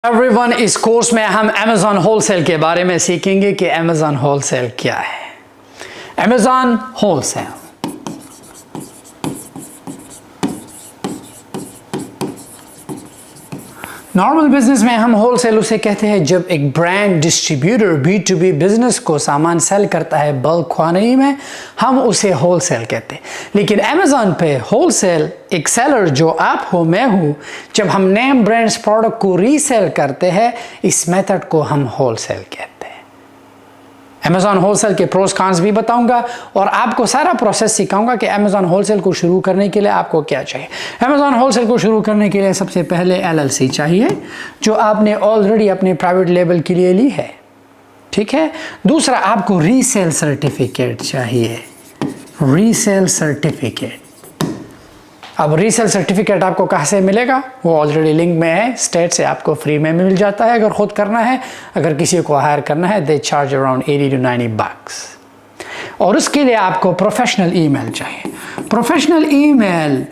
Everyone, इस course में हम अमेज़ॉन होलसेल के बारे में सीखेंगे कि अमेज़ॉन होलसेल क्या है। अमेज़ॉन होलसेल नॉर्मल बिजनेस में हम होलसेल उसे कहते हैं जब एक ब्रांड डिस्ट्रीब्यूटर B2B बिजनेस को सामान सेल करता है बल्क क्वांटिटी में, हम उसे होलसेल कहते हैं। लेकिन अमेज़ॉन पे होलसेल एक सेलर जो आप हो, मैं हूँ, जब हम नेम ब्रांड्स प्रोडक्ट को रीसेल करते हैं, इस मेथड को हम होलसेल कहते हैं। अमेज़ॉन होलसेल के प्रोस कॉन्स भी बताऊंगा और आपको सारा प्रोसेस सिखाऊंगा कि अमेज़ॉन होलसेल को शुरू करने के लिए आपको क्या चाहिए। अमेज़ॉन होलसेल को शुरू करने के लिए सबसे पहले LLC चाहिए, जो आपने ऑलरेडी अपने प्राइवेट लेबल के लिए ली है, ठीक है। दूसरा, आपको रीसेल सर्टिफिकेट चाहिए, रीसेल सर्टिफिकेट। अब रीसेल सर्टिफिकेट आपको कहाँ से मिलेगा? वो ऑलरेडी लिंक में है, स्टेट से आपको फ्री में मिल जाता है अगर खुद करना है। अगर किसी को हायर करना है, they charge around 80 to 90 bucks। और उसके लिए आपको प्रोफेशनल ईमेल चाहिए। प्रोफेशनल ईमेल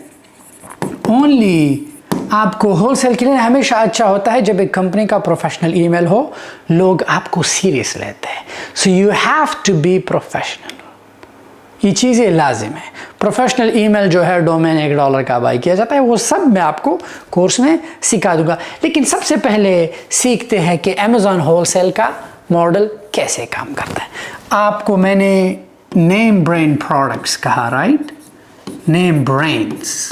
ओनली आपको होलसेल के लिए हमेशा अच्छा होता है जब एक कंपनी का प्रोफेशनल ईमेल हो, लोग आपको सीरियस लेते हैं। So you have to be professional, ये चीज़ें लाजिम है। प्रोफेशनल ईमेल जो है डोमेन $1 का बाई किया जाता है, वो सब मैं आपको कोर्स में सिखा दूंगा। लेकिन सबसे पहले सीखते हैं कि अमेज़ॉन होलसेल का मॉडल कैसे काम करता है। आपको मैंने नेम ब्रांड प्रोडक्ट्स कहा, राइट? Name brands.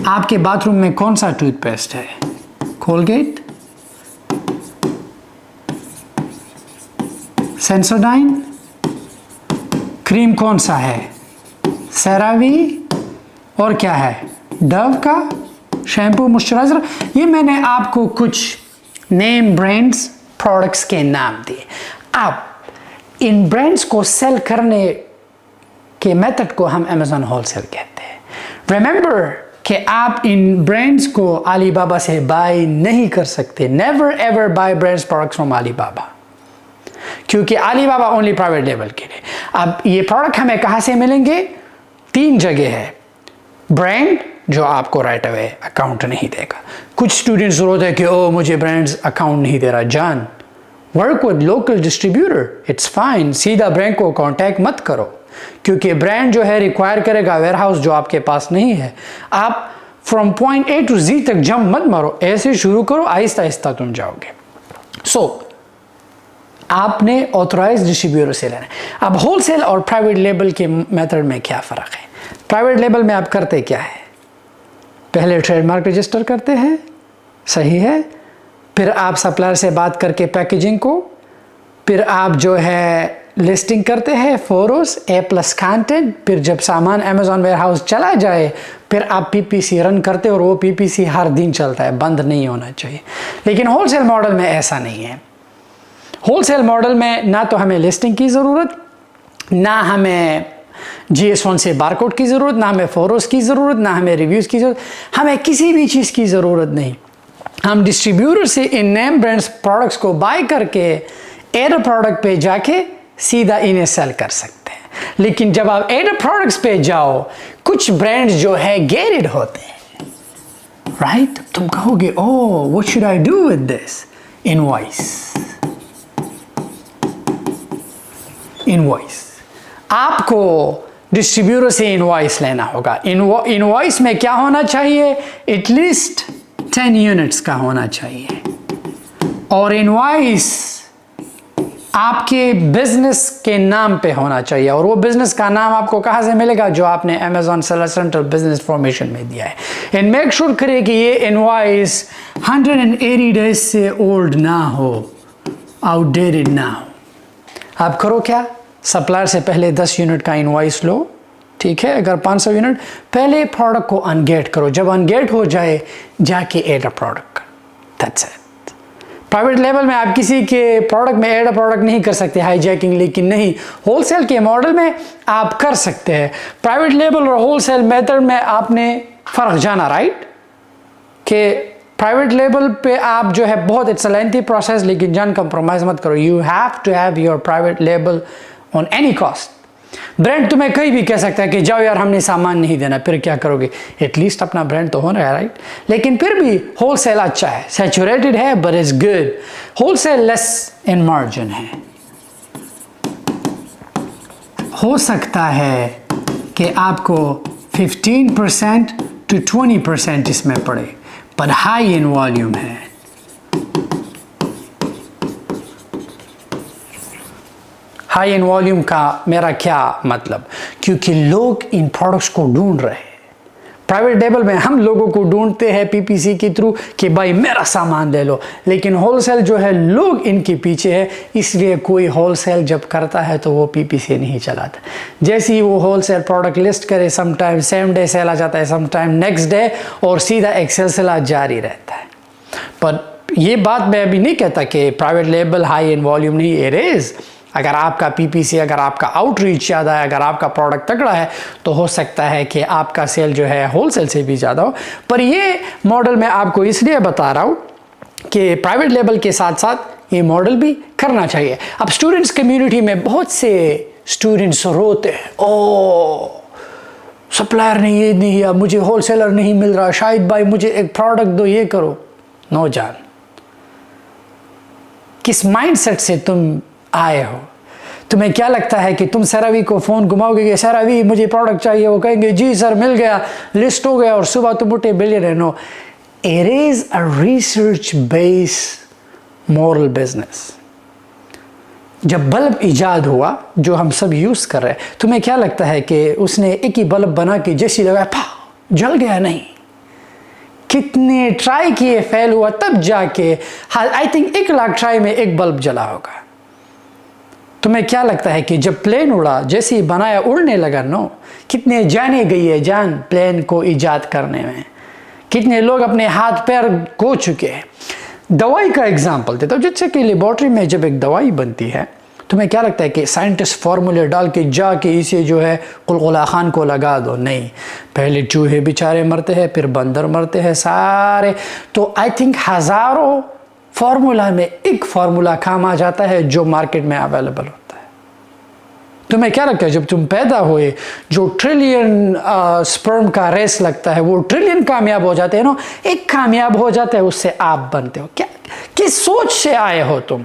आपके बाथरूम में कौन सा टूथपेस्ट है? Colgate, Sensodyne. क्रीम कौन सा है? सेरावी। और क्या है? डव का शैम्पू, मॉइस्चराइजर। ये मैंने आपको कुछ नेम ब्रांड्स प्रोडक्ट्स के नाम दिए। आप इन ब्रांड्स को सेल करने के मेथड को हम अमेज़ॉन होलसेल कहते हैं। रिमेंबर कि आप इन ब्रांड्स को अलीबाबा से बाय नहीं कर सकते। Never ever buy brands products from Alibaba, क्योंकि अलीबाबा ओनली प्राइवेट लेवल के लिए। अब ये प्रोडक्ट हमें कहाँ से मिलेंगे? 3 जगह है। ब्रांड जो आपको राइट अवे अकाउंट नहीं देगा। कुछ स्टूडेंट्स जरूरत है कि ओ मुझे ब्रांड्स अकाउंट नहीं दे रहा, जान work with local distributor, it's fine. सीधा ब्रांड को कांटेक्ट मत करो, क्योंकि ब्रांड जो है रिक्वायर करेगा वेयर हाउस जो आपके पास नहीं है। आप from point A to Z तक जंप मत मारो, ऐसे शुरू करो, आहिस्ता आहिस्ता तुम जाओगे। आपने ऑथराइज्ड डिस्ट्रीब्यूटर से लेना है। अब होलसेल और प्राइवेट लेबल के मेथड में क्या फ़र्क है? प्राइवेट लेबल में आप करते क्या है? पहले ट्रेडमार्क रजिस्टर करते हैं, सही है। फिर आप सप्लायर से बात करके पैकेजिंग को, फिर आप जो है लिस्टिंग करते हैं, फोरोस A+ कंटेंट। फिर जब सामान अमेज़ॉन वेयर हाउस चला जाए, फिर आप PPC रन करते हो और वो PPC हर दिन चलता है, बंद नहीं होना चाहिए। लेकिन होलसेल मॉडल में ऐसा नहीं है। होलसेल मॉडल में ना तो हमें लिस्टिंग की ज़रूरत, ना हमें GS1 से बारकोड की ज़रूरत, ना हमें फोरोस की ज़रूरत, ना हमें रिव्यूज़ की ज़रूरत, हमें किसी भी चीज़ की ज़रूरत नहीं। हम डिस्ट्रीब्यूटर से इन नेम ब्रांड्स प्रोडक्ट्स को बाय करके एड प्रोडक्ट पे जाके सीधा इन्हें सेल कर सकते हैं। लेकिन जब आप एड प्रोडक्ट्स पे जाओ, कुछ ब्रांड्स जो है गेटेड होते हैं, राइट? तुम कहोगे oh what should I do with this? Invoice आपको डिस्ट्रीब्यूटर से इनवॉइस लेना होगा। इनवॉइस में क्या होना चाहिए? एटलीस्ट 10 यूनिट्स का होना चाहिए। और इनवॉइस आपके बिजनेस के नाम पे होना चाहिए। और वो बिजनेस का नाम आपको कहाँ से मिलेगा? जो आपने Amazon seller centre business formation में दिया है। एंड मेक श्योर करिए कि ये इनवॉइस 180 डेज से ओल्ड ना हो, आउटडेटेड ना हो। आप करो क्या? सप्लायर से पहले 10 यूनिट का इनवॉइस लो, ठीक है। अगर 500 यूनिट, पहले प्रोडक्ट को अनगेट करो। जब अनगेट हो जाए, जाके add a product, that's it. Private लेवल में आप किसी के प्रोडक्ट में एड अ प्रोडक्ट नहीं कर सकते, हाईजैकिंग। लेकिन नहीं, होलसेल के मॉडल में आप कर सकते हैं। प्राइवेट लेवल और होलसेल मेथड में आपने फ़र्क जाना, राइट? कि प्राइवेट लेवल पे आप जो है बहुत इट्स अ लेंथी प्रोसेस, लेकिन जान कंप्रोमाइज़ मत करो। You have to have your private label on any cost. Brand तुम्हें कहीं भी कह सकता है कि जाओ यार हमने सामान नहीं देना, फिर क्या करोगे? एटलीस्ट अपना ब्रांड तो होना है, राइट? लेकिन फिर भी होलसेल अच्छा है, सैचुरेटेड है but is good. Wholesale less in margin है। हो सकता है कि आपको 15% to 20% इसमें पड़े, पर हाई इन वॉल्यूम है। हाई इन वॉल्यूम का मेरा क्या मतलब? क्योंकि लोग इन प्रोडक्ट्स को ढूंढ रहे हैं। प्राइवेट लेबल में हम लोगों को ढूंढते हैं पीपीसी के थ्रू कि भाई मेरा सामान ले लो, लेकिन होलसेल जो है लोग इनके पीछे है, इसलिए कोई होलसेल जब करता है तो वो पीपीसी नहीं चलाता। जैसे ही वो होलसेल प्रोडक्ट लिस्ट करे, समटाइम सेम डे सेल आ जाता है, समटाइम नेक्स्ट डे, और सीधा एक सिलसिला जारी रहता है। पर ये बात मैं अभी नहीं कहता कि private label high in volume नहीं, इट इज। अगर आपका पीपीसी, अगर आपका आउटरीच ज़्यादा है, अगर आपका प्रोडक्ट तगड़ा है, तो हो सकता है कि आपका सेल जो है होलसेल से भी ज़्यादा हो। पर ये मॉडल मैं आपको इसलिए बता रहा हूँ कि प्राइवेट लेबल के साथ साथ ये मॉडल भी करना चाहिए। अब स्टूडेंट्स कम्युनिटी में बहुत से स्टूडेंट्स रोते हैं, ओ सप्लायर ने ये नहीं किया, मुझे होलसेलर नहीं मिल रहा, शायद भाई मुझे एक प्रोडक्ट दो, ये करो। नो जान, किस माइंडसेट से तुम आए हो? तुम्हें क्या लगता है कि तुम सर रवि को फ़ोन घुमाओगे कि सर रवि मुझे प्रोडक्ट चाहिए, वो कहेंगे जी सर मिल गया, लिस्ट हो गया, और सुबह तुम उठे billionaire? No, it is a research based moral business. जब बल्ब इजाद हुआ जो हम सब यूज़ कर रहे हैं, तुम्हें क्या लगता है कि उसने एक ही बल्ब बना के जैसी लगाया पा जल गया? नहीं, कितने ट्राई किए, फेल हुआ, तब जाके आई थिंक 1 लाख ट्राई में एक बल्ब जला होगा। तुम्हें क्या लगता है कि जब प्लेन उड़ा, जैसे ही बनाया उड़ने लगा, नो, कितने जाने गई है जान प्लेन को इजाद करने में, कितने लोग अपने हाथ पैर खो चुके हैं। दवाई का एग्जांपल देता हूँ, जैसे कि लेबोरेटरी में जब एक दवाई बनती है, तुम्हें क्या लगता है कि साइंटिस्ट फार्मूले डाल के जाके इसे जो है कुलकुला खान को लगा दो? नहीं, पहले चूहे बेचारे मरते हैं, फिर बंदर मरते हैं सारे। तो आई थिंक हज़ारों फार्मूला में एक फार्मूला काम आ जाता है जो मार्केट में अवेलेबल होता है। तुम्हें क्या लगता है जब तुम पैदा हुए, जो ट्रिलियन स्पर्म का रेस लगता है, वो ट्रिलियन कामयाब हो जाते हैं ना, एक कामयाब हो जाता है, उससे आप बनते हो। क्या किस सोच से आए हो तुम?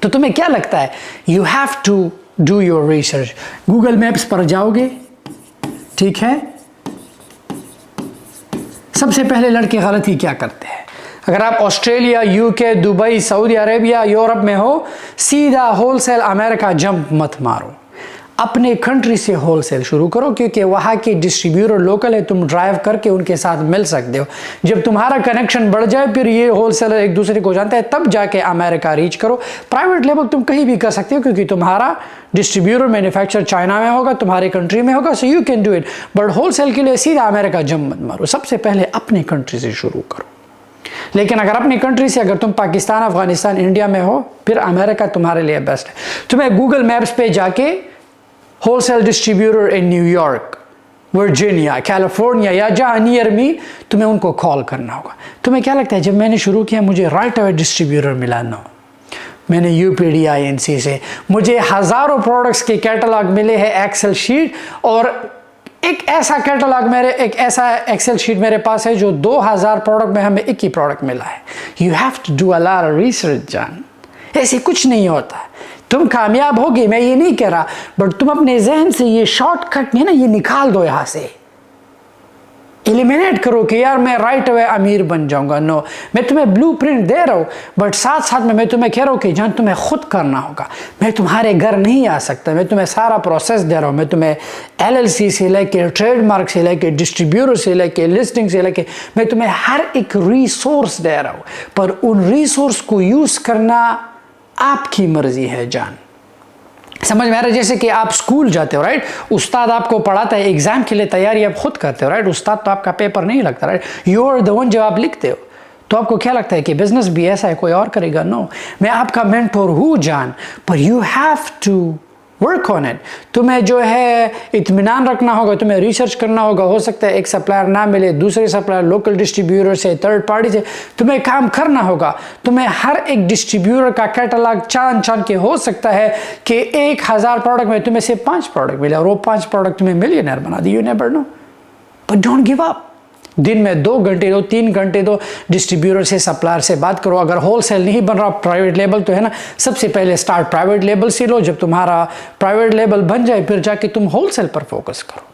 तो तुम्हें क्या लगता है? You have to do your research. Google Maps पर जाओगे, ठीक है, सबसे पहले लड़के गलती क्या करते हैं? अगर आप Australia, UK, Dubai, Saudi Arabia, Europe में हो, सीधा होलसेल अमेरिका जंप मत मारो, अपने कंट्री से होलसेल शुरू करो, क्योंकि वहाँ के डिस्ट्रीब्यूटर लोकल है, तुम ड्राइव करके उनके साथ मिल सकते हो। जब तुम्हारा कनेक्शन बढ़ जाए, फिर ये होलसेलर एक दूसरे को जानते हैं, तब जाके अमेरिका रीच करो। प्राइवेट लेबल तुम कहीं भी कर सकते हो, क्योंकि तुम्हारा डिस्ट्रीब्यूटर मैन्युफैक्चर चाइना में होगा, तुम्हारी कंट्री में होगा, so you can do it. But wholesale के लिए सीधा अमेरिका जंप मत मारो, सबसे पहले अपनी कंट्री से शुरू करो। लेकिन अगर अपनी कंट्री से, अगर तुम पाकिस्तान, अफगानिस्तान, इंडिया में हो, फिर अमेरिका तुम्हारे लिए बेस्ट है। तुम्हें गूगल मैप्स पे जाके wholesale distributor in New York, Virginia, California या जहाँ नियर मी, तुम्हें उनको कॉल करना होगा। तुम्हें क्या लगता है जब मैंने शुरू किया मुझे राइट अवे डिस्ट्रीब्यूटर मिला? नो, मैंने UPDINC से मुझे हज़ारों प्रोडक्ट्स के कैटलॉग मिले हैं, एक्सेल शीट, और एक ऐसा कैटलॉग एक ऐसा एक्सेल शीट मेरे पास है जो 2000 प्रोडक्ट में हमें एक ही प्रोडक्ट मिला है। You have to do a lot of research जान, ऐसे कुछ नहीं होता। तुम कामयाब होगे, मैं ये नहीं कह रहा, बट तुम अपने जहन से ये शॉर्टकट में ना ये निकाल दो, यहाँ से एलिमिनेट करो कि यार मैं राइट अवे अमीर बन जाऊंगा। नो, मैं तुम्हें ब्लूप्रिंट दे रहा हूँ, बट साथ साथ में मैं तुम्हें कह रहा हूँ कि जान तुम्हें खुद करना होगा। मैं तुम्हारे घर नहीं आ सकता, मैं तुम्हें सारा प्रोसेस दे रहा हूँ। मैं तुम्हें LLC से लेके, ट्रेडमार्क से लेके, डिस्ट्रीब्यूटर से लेके, लिस्टिंग से लेके, मैं तुम्हें हर एक रिसोर्स दे रहा हूँ, पर उन रिसोर्स को यूज़ करना आपकी मर्जी है जान। समझ में आ रहा है? जैसे कि आप स्कूल जाते हो, राइट, उस्ताद आपको पढ़ाता है, एग्जाम के लिए तैयारी आप खुद करते हो, राइट, उस्ताद तो आपका पेपर नहीं लगता, right, you are the one. जब आप लिखते हो तो आपको क्या लगता है कि बिजनेस भी ऐसा है, कोई और करेगा? नो, मैं आपका मेंटोर हूँ जान, पर you have to work on it. तुम्हें जो है इत्मीनान रखना होगा, तुम्हें रिसर्च करना होगा। हो सकता है एक सप्लायर ना मिले, दूसरे सप्लायर लोकल डिस्ट्रीब्यूटर से, थर्ड पार्टी से तुम्हें काम करना होगा। तुम्हें हर एक डिस्ट्रीब्यूटर का कैटलॉग चान के हो सकता है कि 1000 प्रोडक्ट में तुम्हें से 5 प्रोडक्ट मिले और वो 5 प्रोडक्ट तुम्हें मिलियनर बना दी। You never know, but don't give up. दिन में 2 घंटे दो, 3 घंटे दो, डिस्ट्रीब्यूटर से, सप्लायर से बात करो। अगर होलसेल नहीं बन रहा, प्राइवेट लेबल तो है ना, सबसे पहले स्टार्ट प्राइवेट लेबल से लो। जब तुम्हारा प्राइवेट लेबल बन जाए फिर जाके तुम होलसेल पर फोकस करो।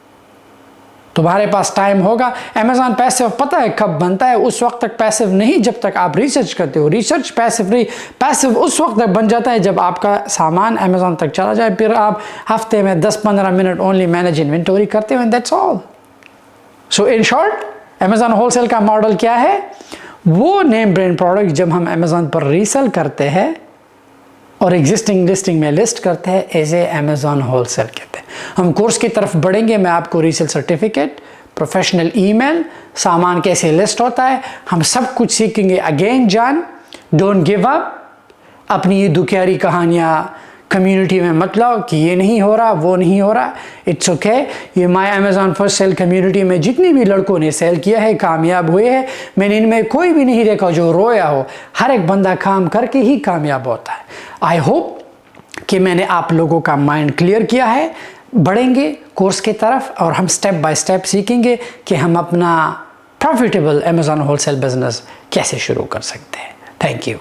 तुम्हारे पास टाइम होगा। अमेज़न पैसिव पता है कब बनता है? उस वक्त तक पैसिव नहीं जब तक आप रिसर्च करते हो। रिसर्च पैसिव नहीं, पैसिव उस वक्त तक बन जाता है जब आपका सामान अमेज़न तक चला जाए। फिर आप हफ्ते में 10-15 मिनट ओनली मैनेज इन्वेंटरी करते हो and that's all. So in short, Amazon wholesale का मॉडल क्या है? वो नेम ब्रांड प्रोडक्ट जब हम अमेज़न पर रीसेल करते हैं और एग्जिस्टिंग लिस्टिंग में लिस्ट करते हैं, ऐसे अमेज़न होलसेल कहते हैं। हम कोर्स की तरफ बढ़ेंगे। मैं आपको रीसेल सर्टिफिकेट, प्रोफेशनल ईमेल, सामान कैसे लिस्ट होता है, हम सब कुछ सीखेंगे। अगेन जान, डोंट गिव अप। अपनी ये दुखियारी कहानियाँ कम्युनिटी में मत लाओ कि ये नहीं हो रहा, वो नहीं हो रहा। It's okay. ये my Amazon first sale community में जितने भी लड़कों ने सेल किया है, कामयाब हुए हैं, मैंने इनमें कोई भी नहीं देखा जो रोया हो। हर एक बंदा काम करके ही कामयाब होता है। आई होप कि मैंने आप लोगों का माइंड क्लियर किया है। बढ़ेंगे कोर्स की तरफ और हम स्टेप बाय स्टेप सीखेंगे कि हम अपना प्रॉफिटेबल अमेज़न होलसेल बिजनेस कैसे शुरू कर सकते हैं। Thank you.